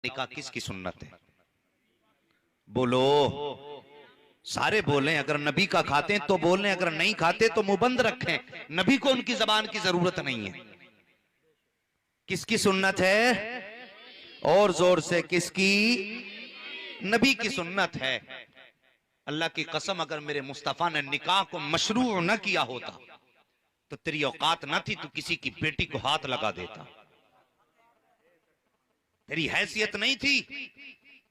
निकाह किसकी सुन्नत है? बोलो। सारे बोलें, अगर नबी का खाते हैं तो बोलें, अगर नहीं खाते तो मुंह बंद रखें। नबी को उनकी जबान की जरूरत नहीं है। किसकी सुन्नत है? और जोर से, किसकी? नबी की सुन्नत है। अल्लाह की कसम, अगर मेरे मुस्तफा ने निकाह को मशरू न किया होता तो तेरी औकात न थी, तू किसी की बेटी को हाथ लगा देता। तेरी हैसियत नहीं थी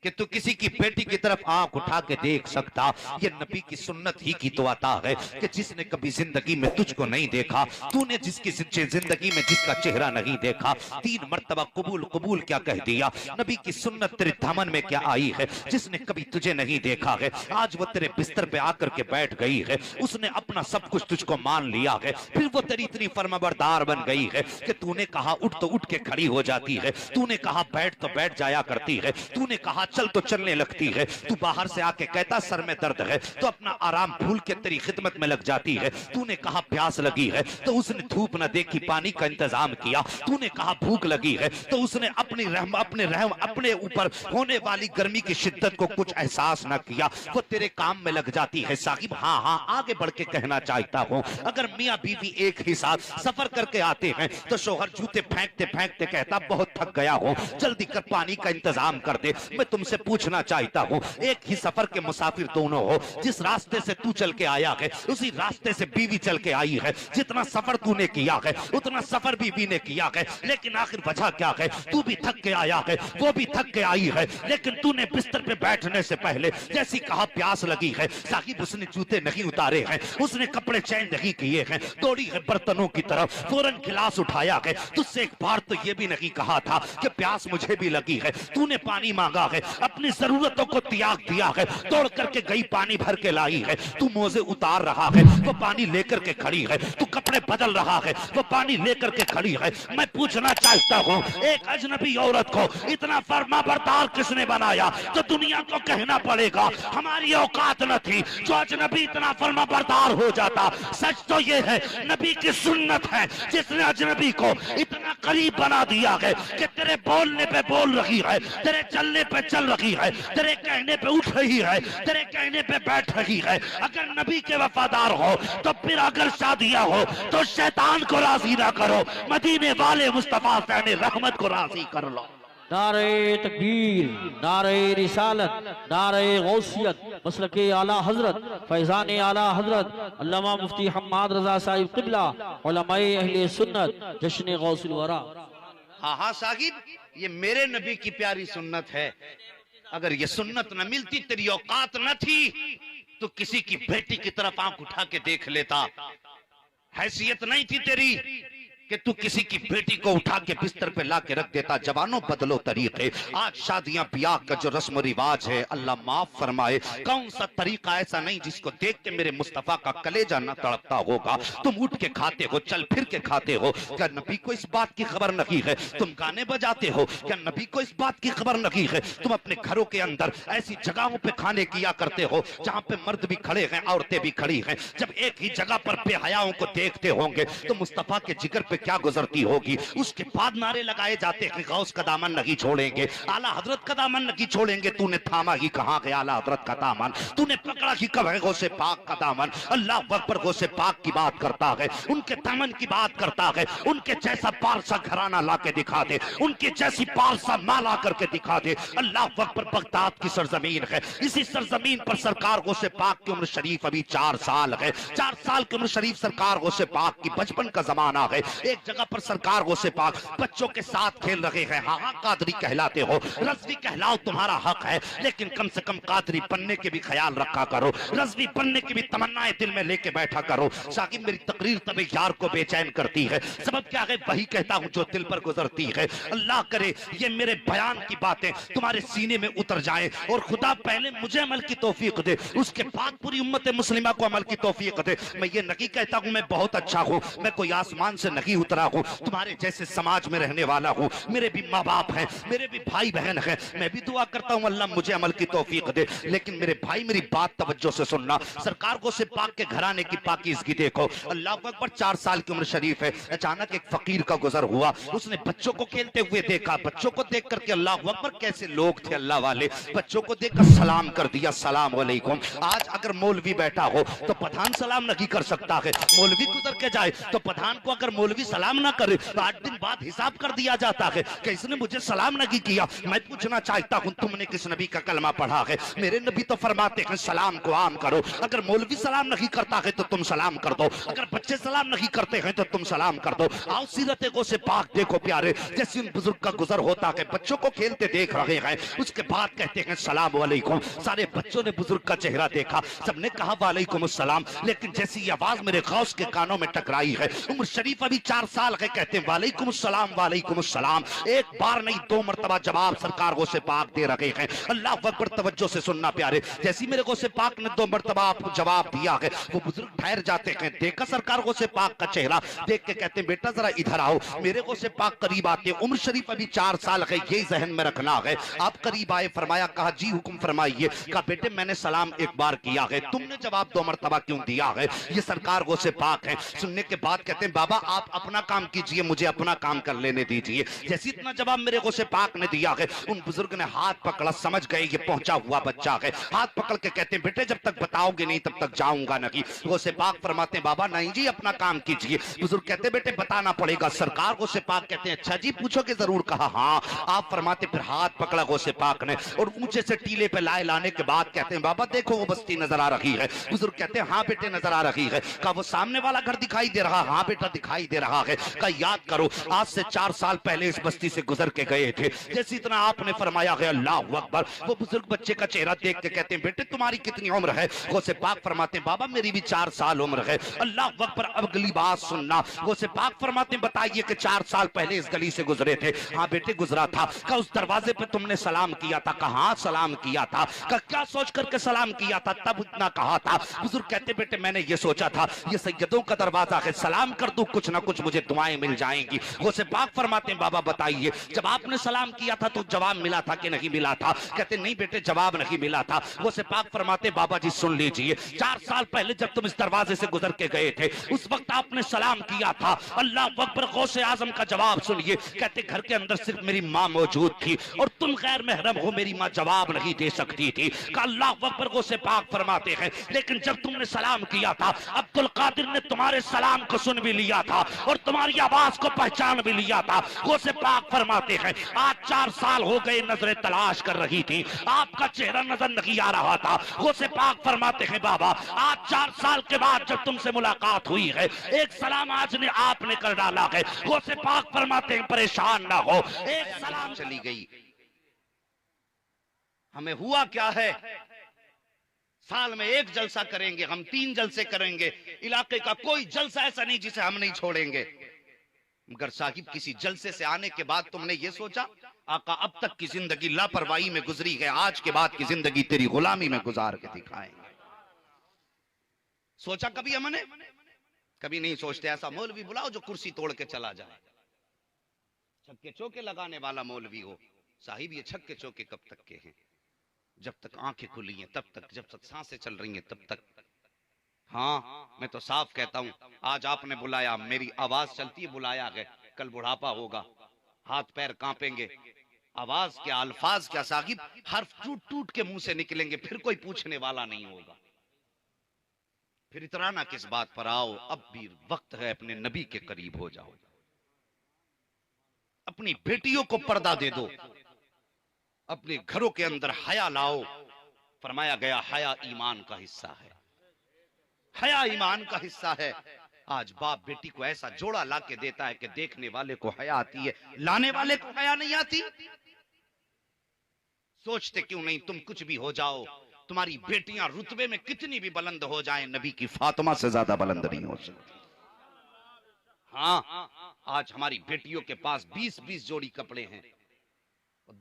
कि तू किसी की बेटी की तरफ आंख उठा के देख सकता। ये नबी की सुन्नत ही की तो आता है कि जिसने कभी जिंदगी में तुझको नहीं देखा, तूने जिसकी जिंदगी में जिसका चेहरा नहीं देखा, 3 मर्तबा कबूल कबूल क्या कह दिया। नबी की सुन्नत तेरे दामन में क्या आई है? जिसने कभी तुझे नहीं देखा है, आज वो तेरे बिस्तर पे आकर के बैठ गई है, उसने अपना सब कुछ तुझको मान लिया है, फिर वो तेरी इतनी फर्माबरदार बन गई है कि तूने कहा उठ तो उठ के खड़ी हो जाती है, तूने कहा बैठ तो बैठ जाया करती है, तूने कहा चल तो चलने लगती है। तू बाहर से आके कहता सर में दर्द है तो अपना आराम भूल के तेरी खिदमत में लग जाती है। तूने कहा प्यास लगी है तो उसने धूप न देखी, पानी का इंतजाम किया। तूने कहा भूख लगी है तो उसने अपने रहम अपने ऊपर होने वाली गर्मी की शिद्दत को कुछ एहसास न किया, वो तेरे काम में लग जाती है। साहिब हाँ हाँ आगे बढ़ के कहना चाहता हूँ, अगर मियाँ बीवी एक ही साथ सफर करके आते हैं तो शोहर जूते फेंकते फेंकते कहता बहुत थक गया हूँ, जल्दी कर पानी का इंतजाम कर दे। मैं तुमसे पूछना चाहता हूँ, एक ही सफर के मुसाफिर दोनों हो, जिस रास्ते से तू चल के आया है उसी रास्ते से बीवी चल के आई है, जितना सफर तूने किया है उतना सफर बीवी ने किया है, लेकिन आखिर वजह क्या है? तू भी थक के आया है, वो भी थक के आई है, लेकिन तूने बिस्तर पे बैठने से पहले जैसी कहा प्यास लगी है, साहिब उसने जूते नहीं उतारे हैं, उसने कपड़े चेंज नहीं किए हैं, दौड़ी है बर्तनों की तरफ, फौरन गिलास उठाया है, तुझसे एक बार तो ये भी नहीं कहा था कि प्यास मुझे भी लगी है, तूने पानी मांगा है, अपनी जरूरतों को त्याग दिया है, दौड़ करके गई पानी भर के लाई है, तू मोजे उतार रहा है, वो पानी लेकर के खड़ी है, तू कपड़े बदल रहा है, वो पानी लेकर के खड़ी है। मैं पूछना चाहता हूँ, एक अजनबी औरत को इतना फर्माबरदार किसने बनाया? तो दुनिया को कहना पड़ेगा हमारी औकात न थी जो अजनबी इतना फर्माबरदार हो जाता। सच तो ये है नबी की सुन्नत है जिसने अजनबी को इतना करीब बना दिया है कि तेरे बोलने पे बोल रही है, तेरे चलने पे चल रही है, तेरे कहने पे उठ रही है, तेरे कहने पे बैठ रही है। अगर नबी के वफादार हो तो फिर अगर शादियां हो तो शैतान को राजी ना करो, मदीने वाले मुस्तफा फैने रहमत को राजी कर लो। नारे तकबीर, नारे रिसालत, नारे गौसियत, मसलके आला हजरत, फैजान आला हजरत अल्लामा मुफ्ती हम्माद रजा साहिब क़िबला, उलमाए अहले सुन्नत, जश्न गौसुल वरा। हाँ हाँ साहिब, ये मेरे नबी की प्यारी सुन्नत है। अगर ये सुन्नत न मिलती, तेरी औकात न थी तो किसी की बेटी की तरफ आंख उठा के देख लेता। हैसियत नहीं थी तेरी कि तू किसी की बेटी को उठा के बिस्तर पे ला के रख देता। जवानों बदलो तरीके। आज शादियां ब्याह का जो रस्म रिवाज है, अल्लाह माफ फरमाए, कौन सा तरीका ऐसा नहीं जिसको देख के मेरे मुस्तफा का कलेजा न तड़पता होगा। तुम उठ के खाते हो, चल फिर के खाते हो, क्या नबी को इस बात की खबर नहीं है? तुम गाने बजाते हो, क्या नबी को इस बात की खबर नहीं है? तुम अपने घरों के अंदर ऐसी जगहों पे खाने किया करते हो जहाँ पे मर्द भी खड़े हैं, औरतें भी खड़ी हैं। जब एक ही जगह पर बेहयाओं को देखते होंगे तो मुस्तफा के जिगर पे क्या गुजरती होगी। उसके बाद नारे लगाए जाते हैं, गौस का दामन नहीं छोड़ेंगे, आला हजरत का दामन नहीं छोड़ेंगे। तूने थामा ही कहाँ गया आला हजरत का दामन? तूने पकड़ा ही कब है गौसे पाक का दामन? अल्लाह अकबर गौसे पाक की बात करता है, उनके दामन की बात करता है। उनके जैसा पारसा घराना ला के दिखा दे, उनकी जैसी पारसा माँ ला करके दिखा दे। अल्लाह अकबर बगदाद की सरजमीन है, इसी सरजमीन पर सरकार गौसे पाक की उम्र शरीफ अभी 4 साल है। 4 साल की उम्र शरीफ सरकार गौसे पाक की, बचपन का जमाना है। एक जगह पर सरकार गौसे पाक बच्चों के साथ खेल रहे हैं। हाँ हाँ कादरी कहलाते हो, रज़वी कहलाओ, तुम्हारा हक है, लेकिन कम से कम कादरी बनने के भी ख्याल रखा करो, रज़वी बनने की भी तमन्नाएं दिल में लेके बैठा करो। साकिब मेरी तकरीर तब यार को बेचैन करती है, सबब क्या है? वही कहता हूँ जो दिल पर गुजरती है। अल्लाह करे ये मेरे बयान की बातें तुम्हारे सीने में उतर जाए और खुदा पहले मुझे अमल की तौफीक दे, उसके बाद पूरी उम्मत मुस्लिमा को अमल की तौफीक दे। मैं ये नहीं कहता हूँ मैं बहुत अच्छा हूँ, मैं कोई आसमान से नहीं उतरा हूँ, तुम्हारे जैसे समाज में रहने वाला हूँ, मेरे भी माँ बाप हैं, मेरे भी भाई बहन हैं, मैं भी दुआ करता हूँ अल्लाह मुझे अमल की तौफीक दे। लेकिन मेरे भाई मेरी बात तवज्जो से सुनना, सरकार को से पाक के घराने की पाकीज़गी देखो। अल्लाह अकबर, 4 साल की उम्र शरीफ है, अचानक एक फकीर का गुजर हुआ, उसने बच्चों को खेलते हुए देखा, बच्चों को देख करके अल्लाह अकबर कैसे लोग थे अल्लाह वाले, बच्चों को देखकर सलाम कर दिया, सलाम वालेकुम। आज अगर मौलवी बैठा हो तो प्रधान सलाम नहीं कर सकता है, मौलवी गुजर के जाए तो प्रधान को अगर मौलवी सलाम ना करे तो 8 दिन बाद हिसाब कर दिया जाता है कि इसने मुझे सलाम नहीं किया। मैं पूछना चाहता हूं तुमने किस नबी का कलमा पढ़ा है? मेरे नबी तो फरमाते हैं सलाम को आम करो, अगर मौलवी सलाम नहीं करता है तो तुम सलाम कर दो, अगर बच्चे सलाम नहीं करते हैं तो तुम सलाम कर दो। आओ सीरत गौसे पाक देखो प्यारे, जैसे उन बुजुर्ग का गुजर होता है, बच्चों को खेलते देख रहे हैं, उसके बाद कहते हैं सलाम वालेकुम। सारे बच्चों ने बुजुर्ग का चेहरा देखा, सबने कहा वालेकुम अस्सलाम, लेकिन जैसी ये आवाज मेरे गौस के कानों में टकराई है, उम्र शरीफ अभी 4 साल है, कहते हैं वालेकुम अस्सलाम वालेकुम अस्सलाम। एक बार नहीं 2 मरतबा जवाब सरकार गौसे पाक दे रहे हैं। अल्लाह अकबर, तवज्जो से सुनना प्यारे, जैसी मेरे गौसे पाक ने 2 मरतबा आपको जवाब दिया है, वो बुजुर्ग ठहर जाते हैं, देखा सरकार गौसे पाक का चेहरा, देख के कहते हैं बेटा जरा इधर आओ। मेरे गौसे पाक करीब आते, उम्र शरीफ अभी 4 साल है, ये जहन में रखना है। आप करीब आए, फरमाया, कहा जी हुक्म फरमाइए। कहा बेटे मैंने सलाम एक बार किया है, तुमने जवाब 2 मरतबा क्यों दिया है? ये सरकार गौसे पाक है। सुनने के बाद कहते हैं बाबा आप अपना काम कीजिए, मुझे अपना काम कर लेने दीजिए। जैसे इतना जवाब मेरे गौसे पाक ने दिया है, उन बुजुर्ग ने हाथ पकड़ा, समझ गए ये पहुंचा हुआ बच्चा है, हाथ पकड़ के कहते हैं बेटे जब तक बताओगे नहीं तब तक जाऊंगा नहीं। गौसे पाक फरमाते हैं बाबा नहीं जी अपना काम कीजिए। बुजुर्ग कहते हैं बेटे बताना पड़ेगा। सरकार गौसे पाक कहते हैं अच्छा जी पूछोगे जरूर। कहा हाँ। आप फरमाते फिर हाथ पकड़ा गौसे पाक ने और ऊंचे से टीले पे लाने के बाद कहते हैं बाबा देखो वो बस्ती नजर आ रही है। बुजुर्ग कहते हैं हाँ बेटे नजर आ रही है। कहा वो सामने वाला घर दिखाई दे रहा? हाँ बेटा दिखाई दे रहा है। कहा याद करो आज से 4 साल पहले इस बस्ती से गुजर के गए थे, जैसे इतना आपने फरमाया है। अल्लाह अकबर। वो बुजुर्ग बच्चे का चेहरा देख के कहते हैं बेटे तुम्हारी कितनी उम्र है? गौसे पाक फरमाते हैं बाबा मेरी भी 4 साल उम्र है। अल्लाह अकबर। अब अगली बात सुनना, गौसे पाक फरमाते हैं बताइए कि 4 साल पहले इस गली से गुजरे थे? हाँ बेटे गुजरा था। कहा उस दरवाजे पे तुमने सलाम किया था? कहा हाँ सलाम किया था। कहा क्या सोच करके सलाम किया था? तब इतना कहा था। बुजुर्ग कहते बेटे मैंने ये सोचा था ये सैयदों का दरवाजा है, सलाम कर दूं कुछ ना कुछ मुझे दुआएं मिल जाएंगी। गौसे पाक फरमाते हैं बाबा बताइए जब आपने सलाम किया था तो जवाब मिला था कि नहीं मिला था? कहते नहीं बेटे जवाब नहीं मिला था। गौसे पाक फरमाते बाबा जी सुन लीजिए 4 साल पहले जब तुम इस दरवाजे से गुजर के गए थे उस वक्त आपने सलाम किया था। अल्लाह अकबर। गौसे आजम का जवाब सुनिए, कहते घर के अंदर सिर्फ मेरी माँ मौजूद थी और तुम गैर महरम हो, मेरी माँ जवाब नहीं दे सकती थी। कहा अल्लाह अकबर। गौसे पाक फरमाते हैं लेकिन जब तुमने सलाम किया था अब्दुल कादिर ने तुम्हारे सलाम को सुन भी लिया था और तुम्हारी आवाज को पहचान भी लिया था। गौसे पाक फरमाते हैं आज 4 साल हो गए नजरें तलाश कर रही थी, आपका चेहरा नजर नहीं आ रहा था। गौसे पाक फरमाते हैं बाबा आज 4 साल के बाद जब तुमसे मुलाकात हुई है एक सलाम आज ने आपने कर डाला है। गौसे पाक फरमाते हैं परेशान ना हो, एक सलाम चली गई। हमें हुआ क्या है, साल में 1 जलसा करेंगे, हम 3 जलसे करेंगे, इलाके का कोई जलसा ऐसा नहीं जिसे हम नहीं छोड़ेंगे। मगर साहिब किसी जलसे से आने के बाद तुमने ये सोचा आका अब तक की जिंदगी लापरवाही में गुजरी है, आज के बाद की जिंदगी तेरी गुलामी में गुजार के दिखाएंगे। सोचा कभी हमने? कभी नहीं सोचते। ऐसा मौलवी बुलाओ जो कुर्सी तोड़ के चला जाए, छक्के चौके लगाने वाला मौलवी हो। साहिब ये छक्के चौके कब तक के हैं? जब तक आंखें खुली हैं तब तक, जब तक सांसें चल रही हैं तब तक। हाँ मैं तो साफ कहता हूं आज आपने बुलाया, मेरी आवाज चलती है बुलाया है, कल बुढ़ापा होगा, हाथ पैर कांपेंगे, आवाज क्या अल्फाज क्या साहिब हर्फ टूट टूट के मुंह से निकलेंगे, फिर कोई पूछने वाला नहीं होगा। फिर इतराना किस बात पर? आओ अब भी वक्त है अपने नबी के करीब हो जाओ, अपनी बेटियों को पर्दा दे दो, अपने घरों के अंदर हया लाओ। फरमाया गया हया ईमान का हिस्सा है, हया ईमान का हिस्सा है। आज बाप बेटी को ऐसा जोड़ा ला के देता है कि देखने वाले को हया आती है, लाने वाले को हया नहीं आती। सोचते क्यों नहीं तुम कुछ भी हो जाओ, तुम्हारी बेटियां रुतबे में कितनी भी बुलंद हो जाएं, नबी की फातिमा से ज्यादा बुलंद नहीं हो सकती। हाँ आज हमारी बेटियों के पास 20-20 जोड़ी कपड़े हैं,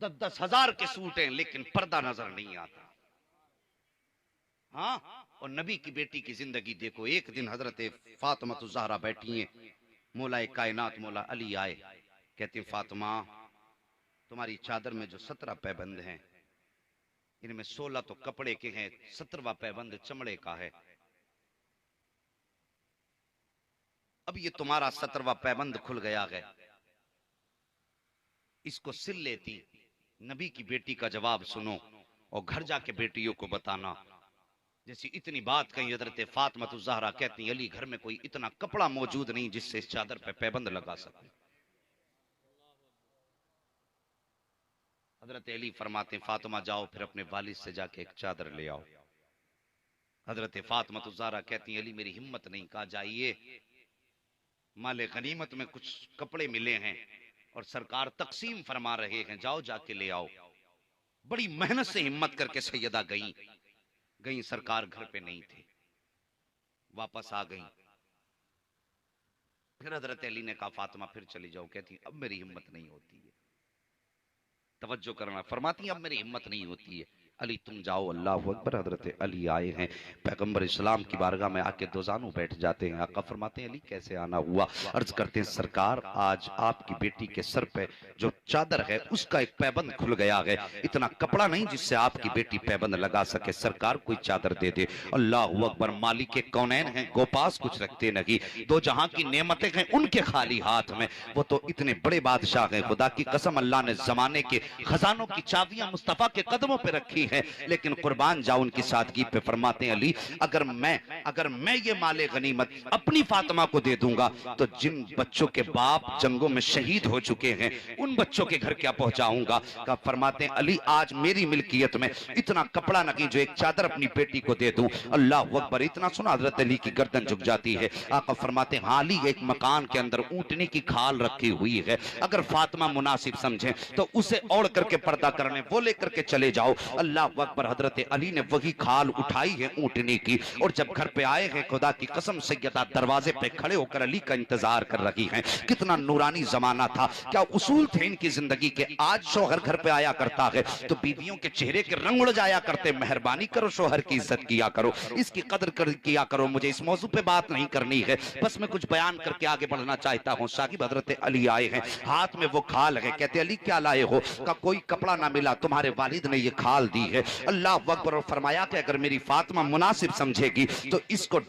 10-10 हजार के सूट हैं, लेकिन पर्दा नजर नहीं आता। हाँ और नबी की बेटी की जिंदगी देखो। एक दिन हजरत फातिमा ज़हरा बैठी हैं, मौला कायनात मौला अली आए, कहते फातिमा तुम्हारी चादर में जो 17 पैबंद हैं, इनमें 16 तो कपड़े के हैं, 17वां पैबंद चमड़े का है। अब ये तुम्हारा 17वां पैबंद खुल गया है, इसको सिल लेती। नबी की बेटी का जवाब सुनो और घर जाके बेटियों को बताना। जैसी इतनी बात कही हजरत फातिमा ज़हरा कहती अली घर में कोई इतना कपड़ा मौजूद नहीं जिससे इस चादर पे पैबंद लगा सके। हजरत अली फरमाते फातिमा जाओ फिर अपने वालिद से जाके एक चादर ले आओ। हजरत फातिमा ज़हरा कहती अली मेरी हिम्मत नहीं, कहा जाइए माले गनीमत में कुछ कपड़े मिले हैं और सरकार तकसीम फरमा रहे हैं, जाओ जाके ले आओ। बड़ी मेहनत से हिम्मत करके सैयदा गई, सरकार घर पे नहीं थे, वापस आ गई। फिर हजरत अली ने कहा फातिमा फिर चली जाओ। कहती अब मेरी हिम्मत नहीं होती है, तवज्जो करना, फरमाती अब मेरी हिम्मत नहीं होती है। अली तुम जाओ, अल्लाह अकबर। हजरत अली आए हैं, पैगंबर इस्लाम की बारगाह में आके दोजानों बैठ जाते हैं। आका फरमाते हैं अली कैसे आना हुआ? अर्ज करते हैं सरकार आज आपकी बेटी के सर पे जो चादर है उसका एक पैबंद खुल गया है, इतना कपड़ा नहीं जिससे आपकी बेटी पैबंद लगा सके, सरकार कोई चादर दे दे। अल्लाह अकबर। मालिक के कौनैन हैं, गोपास कुछ रखते नहीं, दो जहां की नेमतें हैं उनके खाली हाथ में, वो तो इतने बड़े बादशाह हैं। खुदा की कसम अल्लाह ने जमाने के खजानों की चाबियां मुस्तफा के कदमों पे रखी है, लेकिन कुर्बान जाओ उनकी सादगी पे। फरमाते हैं अली अगर मैं ये माले गनीमत अपनी फातिमा को दे दूंगा तो जिन बच्चों के बाप जंगों में शहीद हो चुके हैं उन बच्चों के घर क्या पहुंचाऊंगा? का फरमाते हैं अली आज मेरी मिल्कियत में इतना कपड़ा नहीं जो एक चादर अपनी बेटी को दे दूं। अल्लाह अकबर। इतना सुना हजरत अली की गर्दन झुक जाती है। आका फरमाते हैं हाँ अली एक मकान के अंदर ऊंटनी की खाल रखी हुई है, अगर फातिमा मुनासिब समझे तो उसे ओढ़ करके पर्दा करने वो लेकर के चले जाओ। अल्लाह अकबर। हजरत अली ने वही खाल उठाई है ऊंटनी की, और जब घर पे आए हैं खुदा की कसम सैयदा दरवाजे पे खड़े होकर अली का इंतजार कर रही हैं। कितना नूरानी जमाना था, क्या उसूल थे इनकी जिंदगी के। आज शोहर घर पे आया करता है तो बीवियों के चेहरे के रंग उड़ जाया करते। मेहरबानी करो शोहर की इज्जत किया करो, इसकी कदर किया करो। मुझे इस मौजू पे बात नहीं करनी है, बस मैं कुछ बयान करके आगे बढ़ना चाहता हूँ। साकिब हजरत अली आए हैं, हाथ में वो खाल है। कहते अली क्या लाए हो? का कोई कपड़ा ना मिला, तुम्हारे वालिद ने ये खाल दी है। अल्लाह अकबर। और फरमाया कि अगर मेरी फातिमा मुनासिब समझेगी तो इसको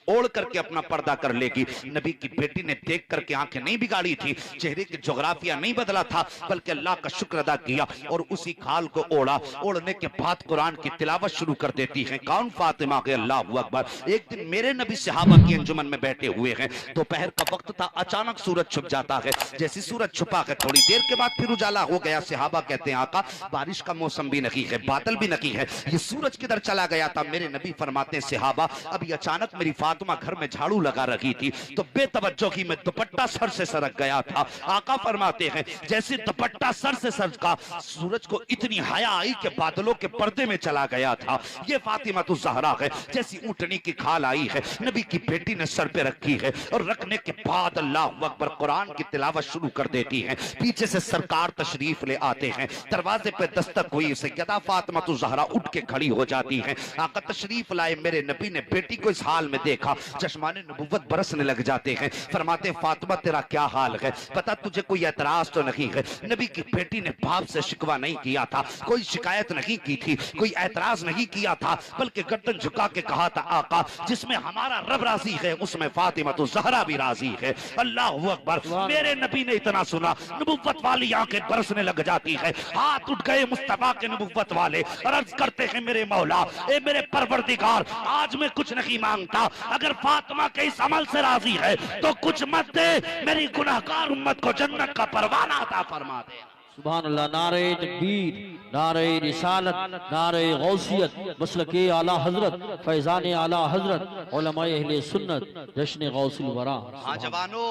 ओढ़ करके अपना पर्दा कर लेगी। नबी की बेटी ने देख करके आंखें नहीं बिगाड़ी थी, चेहरे की जोग्राफिया नहीं बदला था, बल्कि अल्लाह का शुक्र अदा किया और उसी खाल को ओढ़ा। ओढ़ने के बाद कुरान की तिलावत शुरू कर देती है। कौन? फातिमा के। अल्लाह अकबर। एक दिन मेरे नबी सहाबा की अंजुमन में बैठे हुए हैं, दोपहर का वक्त था, अचानक सूरज छुप जाता है। जैसे सूरज छुपा है थोड़ी देर के बाद फिर उजाला हो गया। सहाबा कहते हैं आका बारिश का मौसम भी नहीं है, बादल भी नहीं है, ये सूरज किधर चला गया था? मेरे नबी फरमाते हैं सहाबा अभी अचानक मेरी फातिमा घर में झाड़ू लगा रही थी तो बेतवज्जोही में दुपट्टा सर से सरक गया था। आका फरमाते हैं जैसे दुपट्टा सर से सरका, सूरज को इतनी हया आई कि बादलों के पर्दे में चला गया था। ये फातिमा तो ज़हरा है, जैसी ऊंटनी की खाल आई है नबी की बेटी ने सर पे रखी है और रखने के बाद अल्लाह अकबर कुरान की तिलावत शुरू कर देती है। पीछे से सरकार तशरीफ ले आते हैं, दरवाजे पे दस्तक हुई, सैयदा फातिमा तो ज़हरा उठ के खड़ी हो जाती हैं। आका तशरीफ लाए, मेरे नबी ने बेटी को इस हाल में देखा, चश्माने नबुव्वत बरसने लग जाते हैं। फरमाते फातिमा तेरा क्या हाल है? पता तुझे कोई एतराज तो नहीं है? नबी की बेटी ने बाप से शिकवा नहीं किया था, कोई शिकायत नहीं की थी, कोई एतराज नहीं किया था, बल्कि गर्दन झुका के कहा था आका जिसमें हमारा रब राजी है उसमें फातिमा तो ज़हरा भी राजी है। अल्लाह अकबर। मेरे नबी ने इतना सुना, नबुव्वत वाली आंखें बरसने लग जाती है, हाथ उठ गए मुस्तफा के नबुव्वत वाले, अर्ज करते हैं मेरे मौला ए मेरे परवरदिगार आज मैं कुछ नहीं मांगता, अगर फातिमा के इस अमल से राजी है तो कुछ मत दे, मेरी गुनाहगार उम्मत को जन्नत का परवाना अता फरमा दे। सुभान अल्लाह। नारे तकबीर, नारे रिसालत, नारे गौसियत, मसलके आला हजरत, फैजान आला हजरत, उलमाए अहले सुन्नत, जश्न गौसुल वरा। हाँ जवानों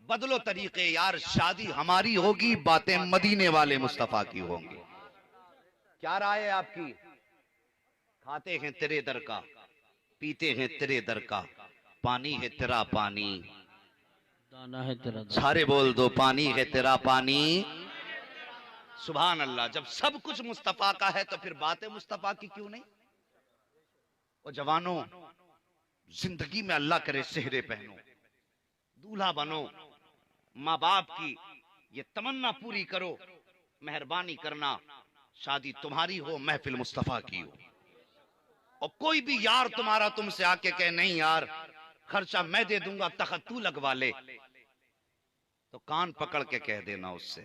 बदलो तरीके यार, शादी हमारी होगी, बातें मदीने वाले मुस्तफा की होंगी। क्या राय है आपकी? खाते हैं तेरे दर का, पीते हैं तेरे दर का, पानी है तेरा पानी, दाना है तेरा दाना। सारे बोल दो पानी है तेरा पानी। सुभान अल्लाह। जब सब कुछ मुस्तफा का है तो फिर बातें मुस्तफा की क्यों नहीं? और जवानों जिंदगी में अल्लाह करे सेहरे पहनो, दूल्हा बनो, माँ बाप की ये तमन्ना पूरी करो, मेहरबानी करना शादी तुम्हारी हो, महफिल मुस्तफा की हो। और कोई भी यार तुम्हारा तुमसे आके कहे नहीं यार खर्चा मैं दे दूंगा, तखत तू लगवा ले, तो कान पकड़ के कह देना उससे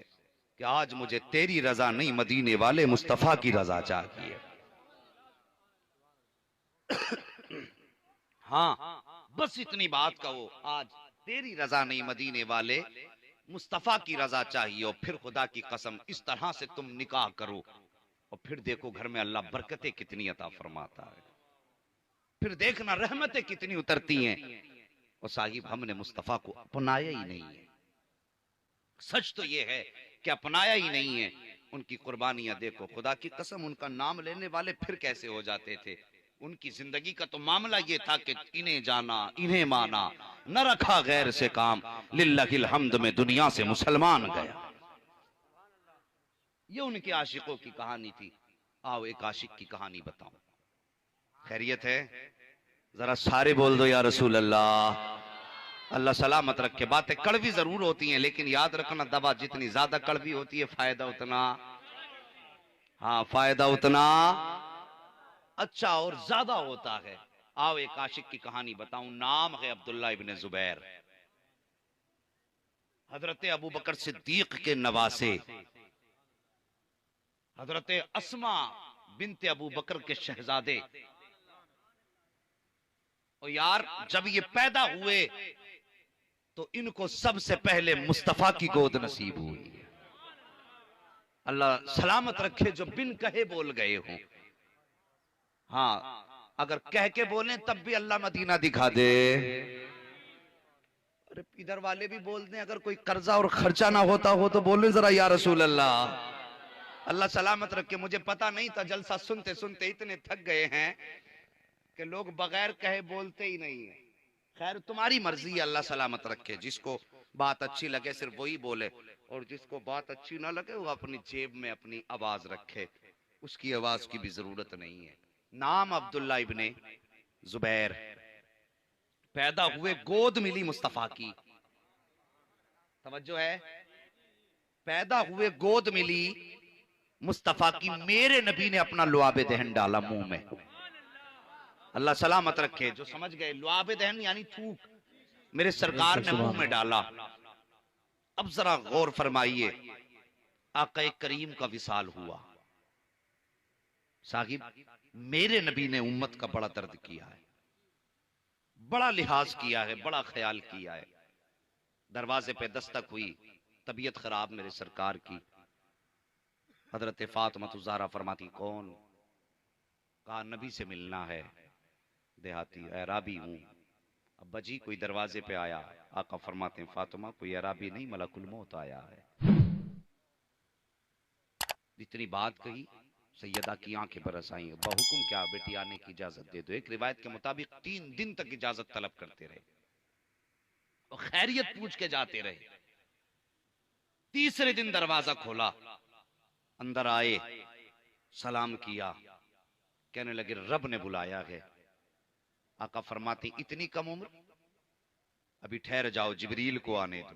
कि आज मुझे तेरी रजा नहीं, मदीने वाले मुस्तफा की रजा चाहिए। हाँ, बस इतनी बात कहो, आज तेरी रजा नहीं, मदीने वाले मुस्तफा की रजा चाहिए। और फिर खुदा की कसम इस तरह से तुम निकाह करो, और फिर देखो घर में अल्लाह बरकतें कितनी अता फरमाता है, फिर देखना रहमतें कितनी उतरती हैं। और साहिब हमने मुस्तफा को अपनाया ही नहीं है। सच तो यह है कि अपनाया ही नहीं है। उनकी कुर्बानियां देखो, खुदा की कसम उनका नाम लेने वाले फिर कैसे हो जाते थे। उनकी जिंदगी का तो मामला ये था कि इन्हें जाना इन्हें माना, न रखा गैर से काम, लिल्लाहिल हम्द में दुनिया से मुसलमान गया। ये उनके आशिकों की कहानी थी। आओ एक आशिक की कहानी बताऊं। खैरियत है? जरा सारे बोल दो या रसूल अल्लाह। अल्लाह सलामत रखे। बातें कड़वी जरूर होती हैं, लेकिन याद रखना दवा जितनी ज्यादा कड़वी होती है फायदा उतना, हाँ फायदा उतना अच्छा और ज्यादा होता है। आओ एक आशिक की कहानी बताऊं। नाम है अब्दुल्ला इब्ने जुबैर, हजरत अबू बकर सिद्दीक के नवासे, हजरत अस्मा बिनते अबू बकर के शहजादे। और यार जब ये पैदा हुए तो इनको सबसे पहले मुस्तफा की गोद नसीब हुई। अल्लाह सलामत रखे जो बिन कहे बोल गए हो। हाँ, अगर कह के बोले तब भी अल्लाह मदीना दिखा दे। अरे इधर वाले भी बोल दें, अगर कोई कर्जा और खर्चा ना होता हो तो बोले जरा या रसूल अल्लाह। अल्लाह सलामत रखे। मुझे पता नहीं था, जलसा सुनते सुनते इतने थक गए हैं कि लोग बगैर कहे बोलते ही नहीं है। खैर तुम्हारी मर्जी है, अल्लाह सलामत रखे। जिसको बात अच्छी लगे सिर्फ वही बोले, और जिसको बात अच्छी ना लगे वो अपनी जेब में अपनी आवाज रखे, उसकी आवाज की भी जरूरत नहीं है। नाम अब्दुल्ला इब्ने जुबैर, पैदा हुए गोद मिली मुस्तफा की। तवज्जो है, पैदा हुए गोद मिली मुस्तफा की। मेरे नबी ने अपना लुआबे दहन डाला मुंह में। अल्लाह सलामत रखे। जो समझ गए, लुआबे दहन यानी थूक, मेरे सरकार ने मुंह में डाला। अब जरा गौर फरमाइए, आका करीम का विसाल हुआ। साहिब मेरे नबी ने उम्मत का बड़ा दर्द किया है, बड़ा लिहाज किया है, बड़ा ख्याल किया है। दरवाजे पे दस्तक हुई, तबीयत खराब मेरे सरकार की। हजरत फातिमा ज़हरा फरमाती कौन? कहा नबी से मिलना है। देहाती अराबी हूं। अब्बा जी कोई दरवाजे पे आया। आका फरमाते हैं फातिमा कोई अराबी नहीं, मलकुल मौत आया है। इतनी बात कही, सैयदा की आंखें बरस आई। बहुकुम क्या बेटी आने की इजाजत दे दो। एक रिवायत के मुताबिक 3 दिन तक इजाजत तलब करते रहे और खैरियत पूछ के जाते रहे। तीसरे दिन दरवाजा खोला, अंदर आए, सलाम किया, कहने लगे रब ने बुलाया है। आका फरमाते इतनी कम उम्र, अभी ठहर जाओ, जिब्रील को आने दो।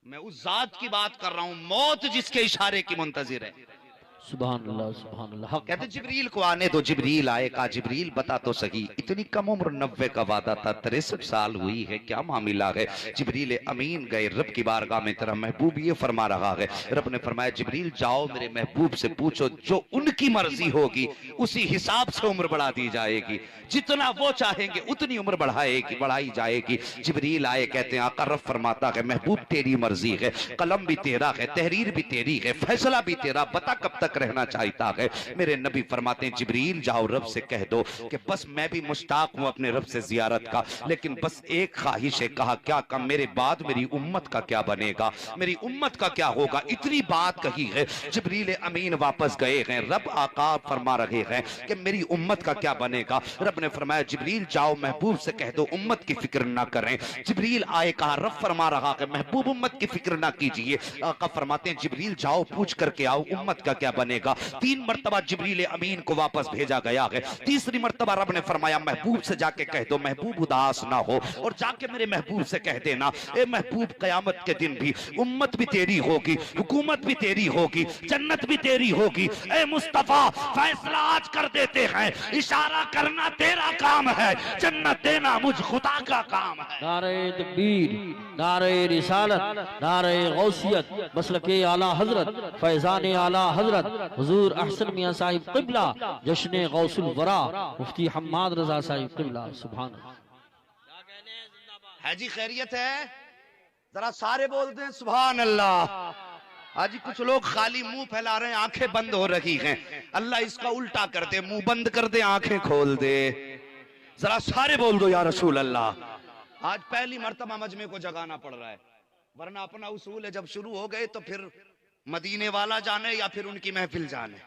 मैं उस जात की बात कर रहा हूं, मौत जिसके इशारे की मुंतजिर है। सुभान अल्लाह, सुभान अल्लाह। कहते जिब्रील को आने दो। जिब्रील आए। कहा जिब्रील बता तो सही, इतनी कम उम्र, 90 का वादा था, 63 साल हुई है, क्या मामला है? जिब्रील अमीन गए रब की बारगाह में, तेरा महबूब ये फरमा रहा है। रब ने फरमाया जिब्रील जाओ मेरे महबूब से पूछो, जो उनकी मर्जी होगी उसी हिसाब से उम्र बढ़ा दी जाएगी, जितना वो चाहेंगे उतनी उम्र बढ़ाई जाएगी। जिब्रील आए, कहते हैं आका रब फरमाता है महबूब तेरी मर्जी है, कलम भी तेरा है, तहरीर भी तेरी है, फैसला भी तेरा, बता कब तक रहना चाहता है। मेरे नबी फरमाते हैं जिब्रील जाओ रब से कह दो कि बस मैं भी मुश्ताक हूं अपने रब से जियारत का, लेकिन बस एक ख्वाहिश है। कहा क्या? कम मेरे बाद मेरी उम्मत का क्या बनेगा, मेरी उम्मत का क्या होगा? इतनी बात कही है। जिब्रील अमीन वापस गए हैं। रब आका फरमा रहे हैं कि मेरी उम्मत का क्या बनेगा। रब ने फरमाया जिब्रील जाओ महबूब से कह दो उम्मत की फिक्र ना करें। जिब्रील आए, कहा रब फरमा रहा है महबूब उम्मत की फिक्र ना कीजिए। आका फरमाते हैं जिब्रील जाओ पूछ करके आओ उम्मत का क्या बनेगा। 3 मरतबा जिब्रील अमीन को वापस भेजा गया है। तीसरी मरतबा रब ने फरमाया महबूब से जाके कह दो महबूब उदास ना हो, और जाके मेरे महबूब से कह देना ए महबूब कयामत के दिन भी उम्मत भी तेरी होगी, हुकूमत भी तेरी होगी, जन्नत भी तेरी होगी। ए मुस्तफा फैसला आज कर देते हैं, इशारा करना तेरा काम है, जन्नत देना मुझ खुदा का काम है। नारे तकबीर, नारे रिसालत, नारे गौसियत, मसलके आला हजरत, फैजान आला हजरत हुजूर अहसन मियां साहिब क़िबला, जश्न गौसुल वरा मुफ्ती हम्माद रजा साहिब क़िबला। सुभान अल्लाह। है जी, खैरियत है? जरा सारे बोलते हैं सुभान अल्लाह। आज कुछ लोग खाली मुंह फैला रहे हैं, आंखें बंद हो रही हैं। अल्लाह इसका उल्टा कर दे, मुंह बंद कर दे, आंखें खोल दे। जरा सारे बोल दो या रसूल अल्लाह। आज पहली मर्तबा मजमे को जगाना पड़ रहा है, वरना अपना उसूल है जब शुरू हो गए तो फिर मदीने वाला जाने या फिर उनकी महफिल जाने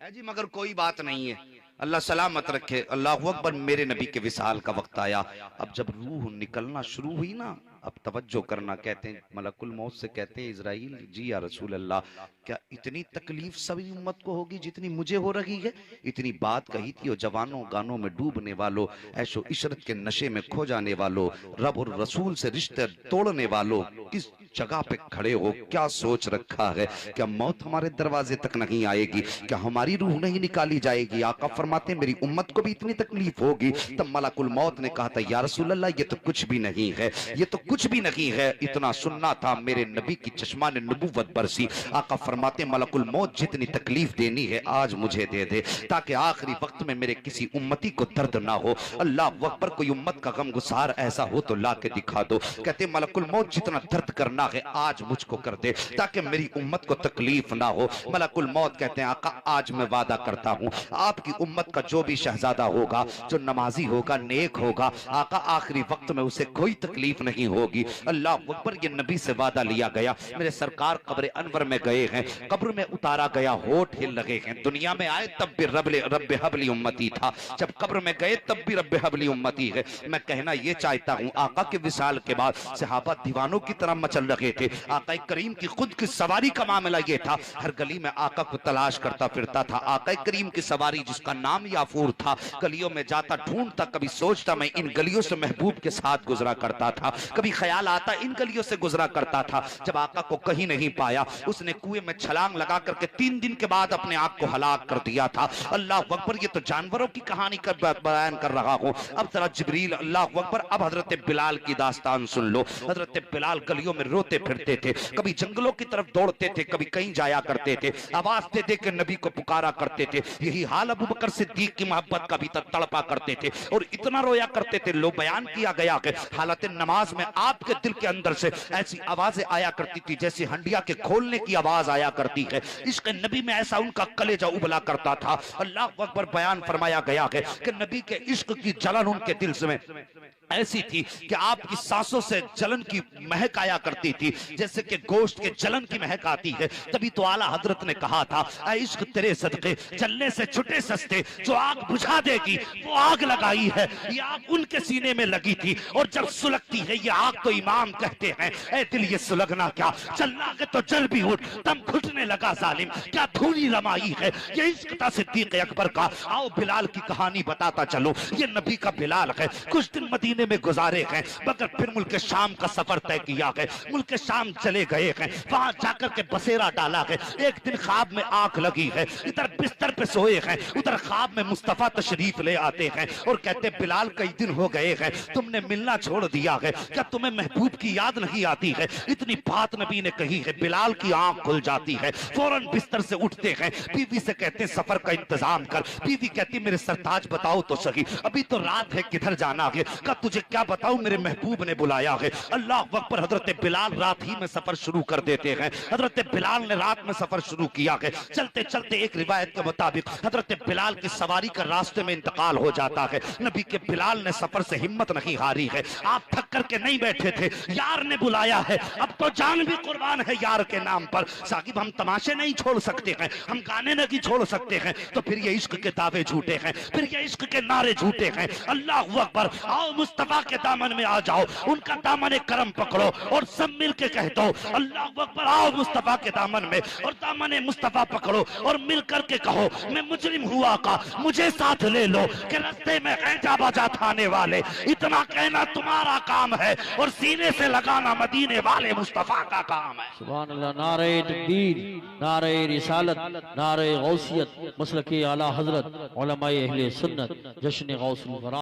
है जी। मगर कोई बात नहीं है, अल्लाह सलामत रखे। अल्लाहु अकबर। मेरे नबी के विसाल का वक्त आया। अब जब रूह निकलना शुरू हुई ना, अब तवज्जो करना। कहते हैं मलकुल मौत से कहते हैं इजराइल जी या रसूल अल्लाह, क्या इतनी तकलीफ सभी उम्मत को होगी जितनी मुझे हो रही है? इतनी बात कही थी। और जवानों गानों में डूबने वालों, ऐशो इशरत के नशे में खो जाने वालों, रब और रसूल से रिश्ते तोड़ने वालों, किस जगह पे खड़े हो, क्या सोच रखा है? क्या मौत हमारे दरवाजे तक नहीं आएगी? क्या हमारी रूह नहीं निकाली जाएगी? आका फरमाते मेरी उम्मत को भी इतनी तकलीफ होगी। तब मलकुल मौत ने कहा था या रसूल अल्लाह ये तो कुछ भी नहीं है, ये तो कुछ भी नहीं है। इतना सुनना था, मेरे नबी की चश्मा ने नबूवत बरसी। आका फरमाते मलकुल मौत जितनी तकलीफ देनी है आज मुझे दे दे, ताकि आखिरी वक्त में मेरे किसी उम्मती को दर्द ना हो। अल्लाह अकबर। कोई उम्मत का गम गुसार ऐसा हो तो ला के दिखा दो। कहते मलकुल मौत जितना दर्द करना है आज मुझको कर दे, ताकि मेरी उम्मत को तकलीफ ना हो। मलकुल मौत कहते हैं आका आज मैं वादा करता हूँ आपकी उम्मत का जो भी शहजादा होगा, जो नमाजी होगा, नेक होगा, आका आखिरी वक्त में उसे कोई तकलीफ नहीं होगी। अल्लाह अकबर। ये नबी से वादा लिया गया। मेरे सरकार कब्र अनवर में गए हैं, कब्र में उतारा गया, होठ हिल लगे हैं। दुनिया में आए तब भी रब्बे हबली उम्मती था, जब कब्र में गए तब भी रब्बे हबली उम्मती है। मैं कहना ये चाहता हूँ आका के विसाल के बाद सहाबा दीवानों की तरह मचल रहे थे। आका करीम की खुद की सवारी का मामला ये था, हर गली में आका को तलाश करता फिरता था। आका करीम की सवारी जिसका नाम याफूर था, गलियों में जाता ढूंढता, कभी सोचता मैं इन गलियों से महबूब के साथ गुजरा करता था, कभी ख्याल आता इन गलियों से गुजरा करता था। जब आका को कहीं नहीं पाया, उसने कुएं में छलांग लगा करके 3 दिन के बाद अपने आप को हलाक कर दिया था। अल्लाह अकबर। ये तो जानवरों की कहानी का बयान कर रहा हूँ। अब जरा जिब्रील, अल्लाह अकबर। अब हजरत बिलाल की दास्तान सुन लो। हजरत बिलाल गलियों में रोते फिरते थे, कभी जंगलों की तरफ दौड़ते थे, कभी कहीं जाया करते थे, आवाज दे दे के नबी को पुकारा करते थे। यही हाल अबू बकर सिद्दीक की मोहब्बत का भी तड़पा करते थे और इतना रोया करते थे। लो बयान किया गया कि हालत नमाज में आपके दिल के अंदर से ऐसी आवाजें आया करती थी जैसे हंडिया के खोलने की आवाज आया करती है। इश्क नबी में ऐसा उनका कलेजा उबला करता था। अल्लाह अकबर। बयान फरमाया गया है कि नबी के इश्क की जलन उनके दिल में ऐसी थी कि आपकी सांसों से जलन की महक आया करती थी, जैसे कि गोश्त के जलन की महक आती है। तभी तो आला हजरत ने कहा था ऐ इश्क तेरे सदके जलने से छुटे सस्ते, जो आग बुझा देगी वो आग लगाई है। ये आग उनके सीने में लगी थी और जब सुलगती है ये आग तो इमाम कहते हैं ऐ दिल ये सुलगना क्या, जलना के तो जल भी उठ, दम घुटने लगा जालिम, क्या धूनी रमाई है। ये इश्क था सिद्दीक अकबर का। आओ बिलाल की कहानी बताता चलो। ये नबी का बिलाल है, कुछ दिन मदीने में गुजारे हैं, मगर फिर मुल्क शाम का सफर तय किया है। मुल्क शाम चले गए हैं, वहां जाकर के बसेरा डाला है। एक दिन ख्वाब में आंख लगी है, इधर बिस्तर पे सोए हैं, उधर ख्वाब में मुस्तफा तशरीफ ले आते हैं और कहते बिलाल कई दिन हो गए हैं तुमने मिलना छोड़ दिया है, क्या तुम्हें महबूब की याद नहीं आती है? इतनी बात नबी ने कही है, बिलाल की आंख खुल जाती है, फौरन बिस्तर से उठते हैं, बीवी से कहते सफर का इंतजाम कर। बीवी कहती मेरे सरताज बताओ तो सही, अभी तो रात है, किधर जाना है? का तुझे क्या बताऊं, मेरे महबूब ने बुलाया है। अल्लाह अकबर। हजरत बिलाल रात ही में सफर शुरू कर देते हैं। हजरत बिलाल ने रात में सफर शुरू किया है। चलते चलते एक रिवायत के मुताबिक हजरत बिलाल की सवारी का रास्ते में इंतकाल हो जाता है। नबी के बिलाल ने सफर से हिम्मत नहीं हारी है, आप थक करके नहीं बैठे थे, यार ने बुलाया है, अब तो जान भी कुर्बान है यार के नाम पर। साकिब हम तमाशे नहीं छोड़ सकते हैं, हम गाने नहीं छोड़ सकते हैं, तो फिर ये इश्क के दावे झूठे हैं, फिर ये इश्क के नारे झूठे हैं। अल्लाह अकबर। आओ मुस्तफा के दामन में आ जाओ, उनका दामन करम पकड़ो और सब मिल के कह दो अल्लाह अकबर, आओ मुस्तफा के दामन में और दामन मुस्तफा पकड़ो और मिल करके कहो मैं मुजरिम हुआ का, मुझे साथ ले लो कि रास्ते में ऐजा बाजा थाने वाले। इतना कहना तुम्हारा काम है और सीने से लगाना मदीने वाले मुस्तफा का काम है। सुभान अल्लाह। नारे तकबीर, नारे रिसालत, नारे गौसियत, मसलके आला हजरत, उलमाए अहले सुन्नत, जश्न गौसुल वरा।